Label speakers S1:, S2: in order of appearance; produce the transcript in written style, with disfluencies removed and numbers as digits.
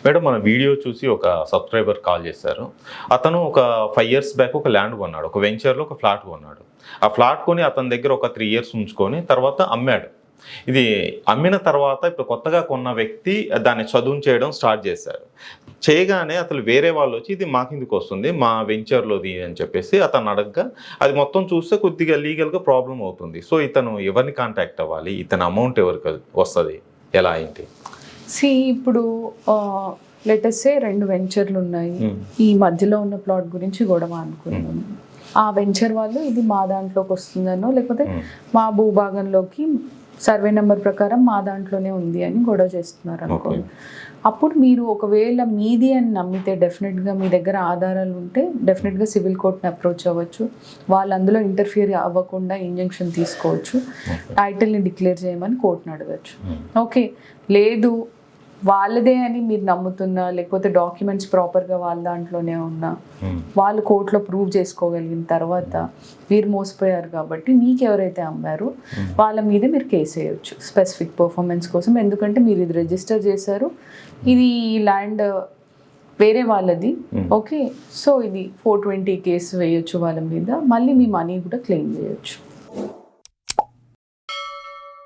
S1: Madam మన video చూసి ఒక సబ్స్క్రైబర్ కాల్ చేశారు. అతను ఒక 5 ఇయర్స్ బ్యాక్ ఒక ల్యాండ్ కొన్నాడు. ఒక వెంచర్‌లో ఒక ఫ్లాట్ కొన్నాడు. ఆ ఫ్లాట్ కొని అతని దగ్గర ఒక 3 ఇయర్స్ ఉంచుకొని తర్వాత అమ్మాడు. ఇది అమ్మిన తర్వాత ఇప్పుడు కొత్తగా కొన్న వ్యక్తి దాన్ని చదును చేయడం స్టార్ట్ చేశారు. చేయగానే అసలు వేరే వాళ్ళొచ్చి ఇది మాకెందుకొస్తుంది మా వెంచర్‌లోది అని చెప్పేసి అతన్ని అడగగా అది మొత్తం చూస్తే కొద్దిగా లీగల్‌గా ప్రాబ్లమ్ అవుతుంది. సో, ఇతను ఎవరిని కాంటాక్ట్ అవ్వాలి? ఇతని అమౌంట్ ఎవరికి వస్తది? ఎలా ఏంటి?
S2: ఇప్పుడు లెట్ అస్ సే 2 వెంచర్‌లున్నాయి. ఈ మధ్యలో ఉన్న ప్లాట్ గురించి గొడవ అనుకుందాం. ఆ వెంచర్ వాళ్ళు ఇది మా దాంట్లోకి వస్తుందనో లేకపోతే మా భూభాగంలోకి సర్వే నెంబర్ ప్రకారం మా దాంట్లోనే ఉంది అని గొడవ చేస్తున్నారు అనుకోండి. అప్పుడు మీరు ఒకవేళ మీది అని నమ్మితే డెఫినెట్గా మీ దగ్గర ఆధారాలు ఉంటే డెఫినెట్గా సివిల్ కోర్ట్ని అప్రోచ్ అవ్వచ్చు. వాళ్ళు అందులో ఇంటర్ఫియర్ అవ్వకుండా ఇంజంక్షన్ తీసుకోవచ్చు. టైటిల్ని డిక్లేర్ చేయమని కోర్టుని అడగచ్చు. ఓకే, లేదు వాళ్ళదే అని మీరు నమ్ముతున్నా లేకపోతే డాక్యుమెంట్స్ ప్రాపర్గా వాళ్ళ దాంట్లోనే ఉన్నా వాళ్ళు కోర్టులో ప్రూవ్ చేసుకోగలిగిన తర్వాత మీరు మోసపోయారు కాబట్టి మీకు ఎవరైతే అమ్మారో వాళ్ళ మీద మీరు కేసు వేయచ్చు స్పెసిఫిక్ పర్ఫార్మెన్స్ కోసం. ఎందుకంటే మీరు ఇది రిజిస్టర్ చేశారు, ఇది ల్యాండ్ వేరే వాళ్ళది. ఓకే, సో ఇది 420 కేసు వేయచ్చు వాళ్ళ మీద, మళ్ళీ మీ మనీ కూడా క్లెయిమ్ చేయొచ్చు.